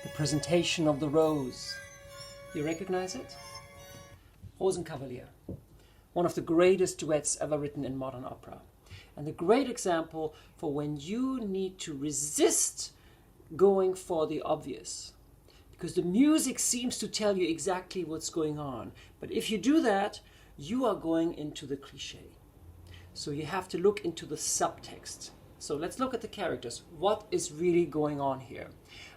the presentation of the rose. You recognize it? Rosenkavalier, one of the greatest duets ever written in modern opera. And a great example for when you need to resist going for the obvious. Because the music seems to tell you exactly what's going on. But if you do that, you are going into the cliché. So you have to look into the subtext. So let's look at the characters. What is really going on here?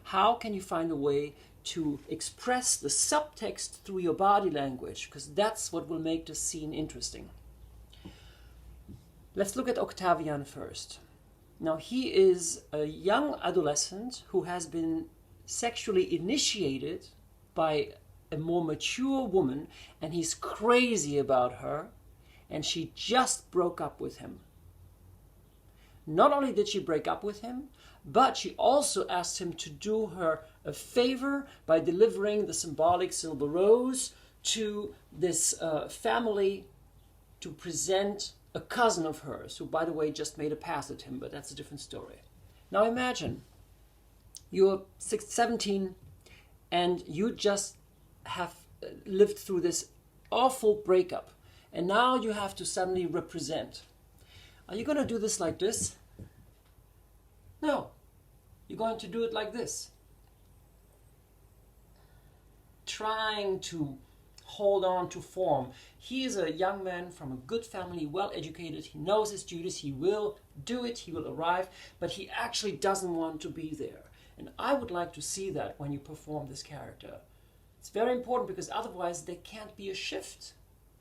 How can you find a way to express the subtext through your body language? Because that's what will make the scene interesting. Let's look at Oktavian first. Now he is a young adolescent who has been sexually initiated by a more mature woman, and he's crazy about her, and she just broke up with him. Not only did she break up with him, but she also asked him to do her a favor by delivering the symbolic silver rose to this family to present a cousin of hers, who, by the way, just made a pass at him, but that's a different story. Now imagine you're 17 and you just have lived through this awful breakup, and now you have to suddenly represent. Are you going to do this like this? No. You're going to do it like this. Trying to hold on to form. He is a young man from a good family, well educated. He knows his duties. He will do it. He will arrive. But he actually doesn't want to be there. And I would like to see that when you perform this character. It's very important, because otherwise there can't be a shift.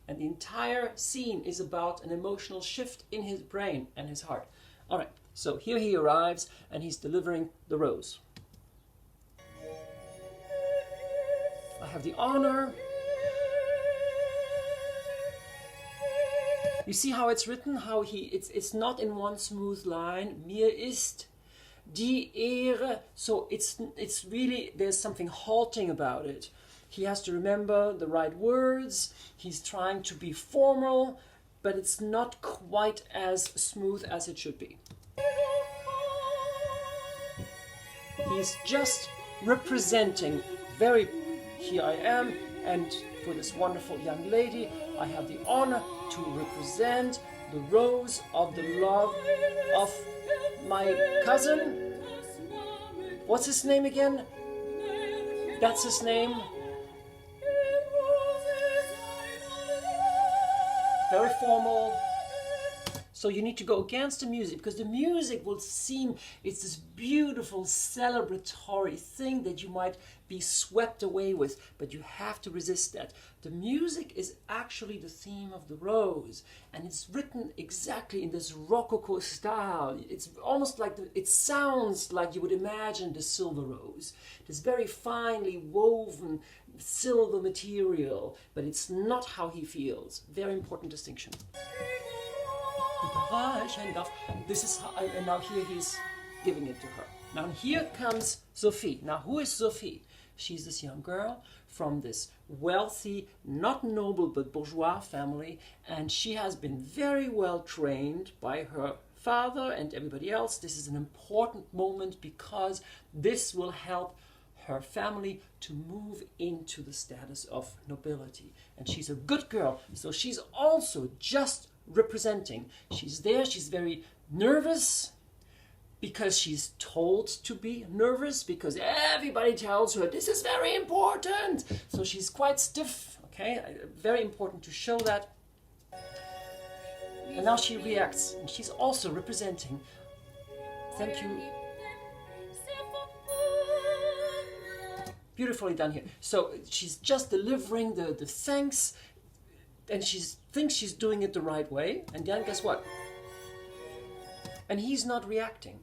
And the entire scene is about an emotional shift in his brain and his heart. All right, so here he arrives and he's delivering the rose. I have the honor. You see how it's written? How it's not in one smooth line. Mir ist die Ehre. So it's really, there's something halting about it. He has to remember the right words. He's trying to be formal, but it's not quite as smooth as it should be. He's just representing very, here I am, and for this wonderful young lady, I have the honor to represent the rose of the love of my cousin. What's his name again? That's his name. Very formal. So you need to go against the music, because the music will seem, it's this beautiful celebratory thing that you might be swept away with, but you have to resist that. The music is actually the theme of the rose, and it's written exactly in this Rococo style. It's almost like, it sounds like you would imagine the silver rose. This very finely woven silver material, but it's not how he feels. Very important distinction. This is how, and now here he's giving it to her. Now here comes Sophie. Now who is Sophie? She's this young girl from this wealthy, not noble but bourgeois family, and she has been very well trained by her father and everybody else. This is an important moment because this will help her family to move into the status of nobility. And she's a good girl, so she's also just representing. She's there, she's very nervous because she's told to be nervous, because everybody tells her this is very important. So she's quite stiff, okay? Very important to show that. And now she reacts, and she's also representing. Thank you. Beautifully done here. So she's just delivering the thanks, and she thinks she's doing it the right way, and then guess what? And he's not reacting.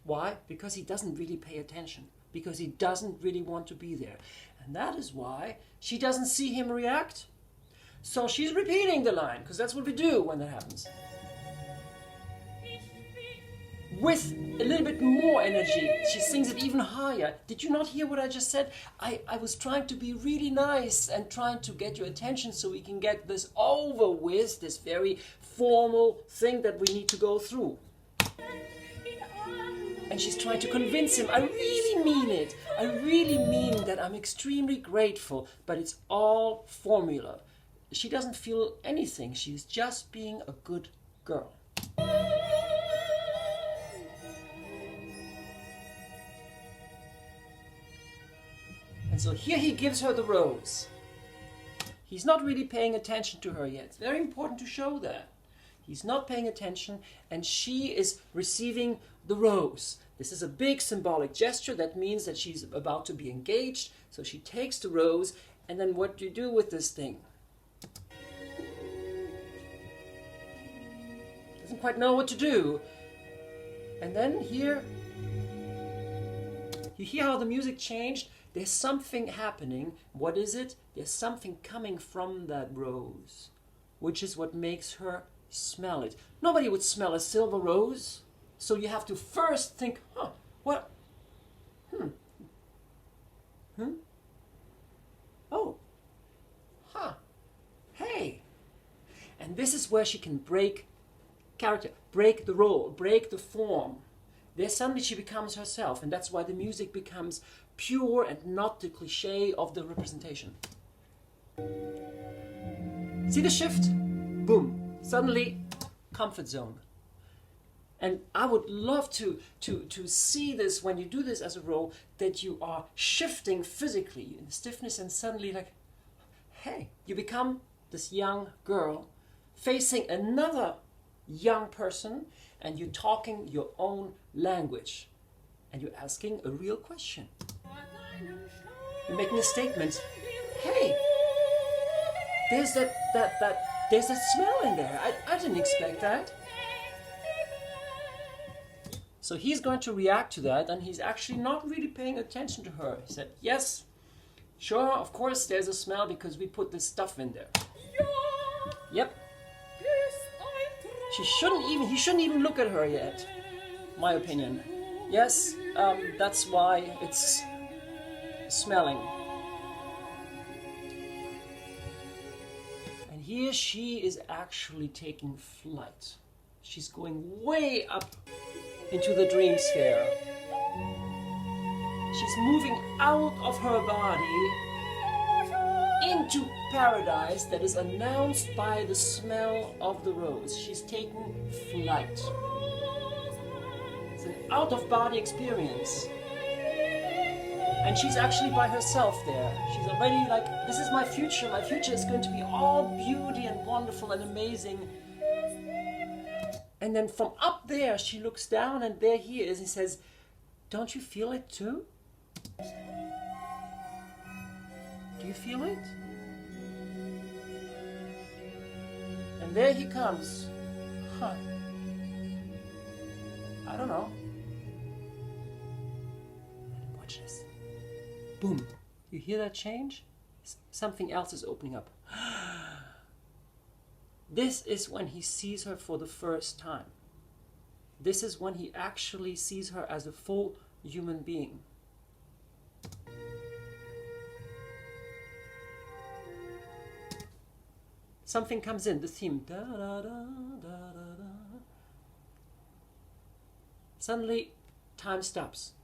Why? Because he doesn't really pay attention, because he doesn't really want to be there. And that is why she doesn't see him react. So she's repeating the line, because that's what we do when that happens. With a little bit more energy, she sings it even higher. Did you not hear what I just said? I was trying to be really nice and trying to get your attention so we can get this over with, this very formal thing that we need to go through. And she's trying to convince him, I really mean it. I really mean that I'm extremely grateful, but it's all formula. She doesn't feel anything. She's just being a good girl. And so here he gives her the rose. He's not really paying attention to her yet. It's very important to show that. He's not paying attention, and she is receiving the rose. This is a big symbolic gesture that means that she's about to be engaged. So she takes the rose, and then what do you do with this thing? Doesn't quite know what to do. And then here, you hear how the music changed? There's something happening. What is it? There's something coming from that rose, which is what makes her smell it. Nobody would smell a silver rose. So you have to first think, what? Oh. Hey. And this is where she can break character, break the role, break the form. There suddenly she becomes herself, and that's why the music becomes pure and not the cliché of the representation. See the shift? Boom. Suddenly, comfort zone. And I would love to see this when you do this as a role, that you are shifting physically in stiffness, and suddenly like, hey, you become this young girl facing another young person, and you're talking your own language, and you're asking a real question. You're making a statement. Hey, there's that smell in there. I didn't expect that. So he's going to react to that, and he's actually not really paying attention to her. He said, yes, sure, of course there's a smell because we put this stuff in there. Yep. He shouldn't even look at her yet, my opinion. Yes, that's why it's smelling. And here she is actually taking flight. She's going way up into the dream sphere. She's moving out of her body into paradise that is announced by the smell of the rose. She's taking flight. It's an out-of-body experience. And she's actually by herself there. She's already like, this is my future. My future is going to be all beauty and wonderful and amazing. And then from up there, she looks down, and there he is. He says, don't you feel it too? Do you feel it? And there he comes. I don't know. Watch this. Boom. You hear that change? Something else is opening up. This is when he sees her for the first time. This is when he actually sees her as a full human being. Something comes in, the theme. Da, da, da, da, da, da. Suddenly, time stops.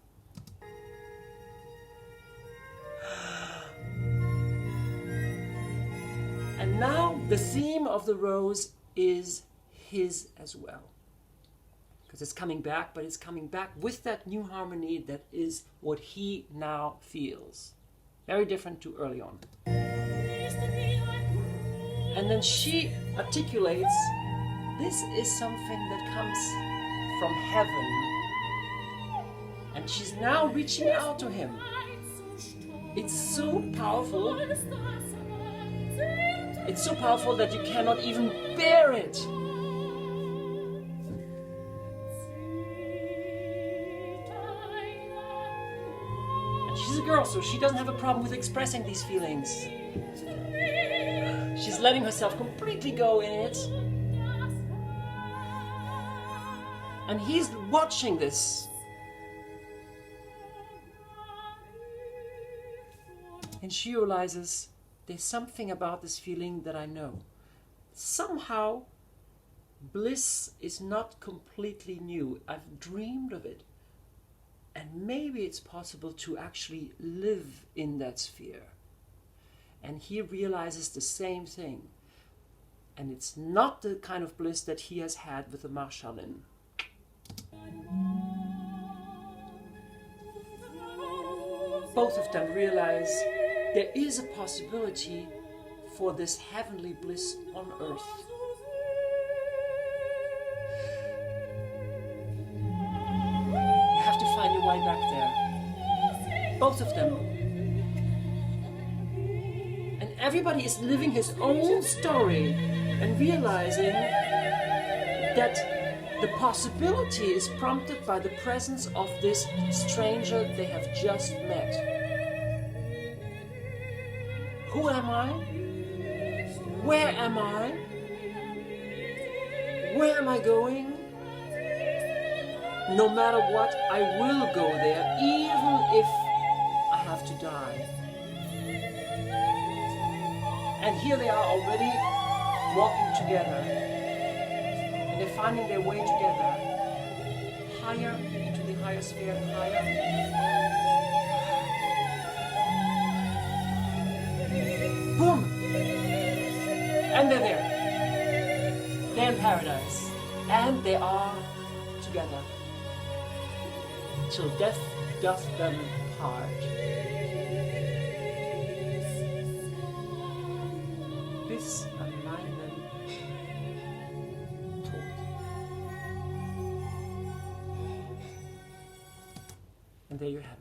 And now the theme of the rose is his as well. Because it's coming back, but it's coming back with that new harmony that is what he now feels. Very different to early on. And then she articulates, this is something that comes from heaven. And she's now reaching out to him. It's so powerful. It's so powerful that you cannot even bear it. And she's a girl, so she doesn't have a problem with expressing these feelings. She's letting herself completely go in it. And he's watching this. And she realizes, there's something about this feeling that I know. Somehow, bliss is not completely new. I've dreamed of it. And maybe it's possible to actually live in that sphere. And he realizes the same thing. And it's not the kind of bliss that he has had with the Marschallin. Both of them realize there is a possibility for this heavenly bliss on earth. You have to find your way back there. Both of them. And everybody is living his own story and realizing that the possibility is prompted by the presence of this stranger they have just met. Who am I? Where am I? Where am I going? No matter what, I will go there, even if I have to die. And here they are already walking together. And they're finding their way together. Higher, into the higher sphere, and higher. Boom! And they're there. They're in paradise. And they are together. Till death doth them part. Bis an meinen Tod. And there you have it.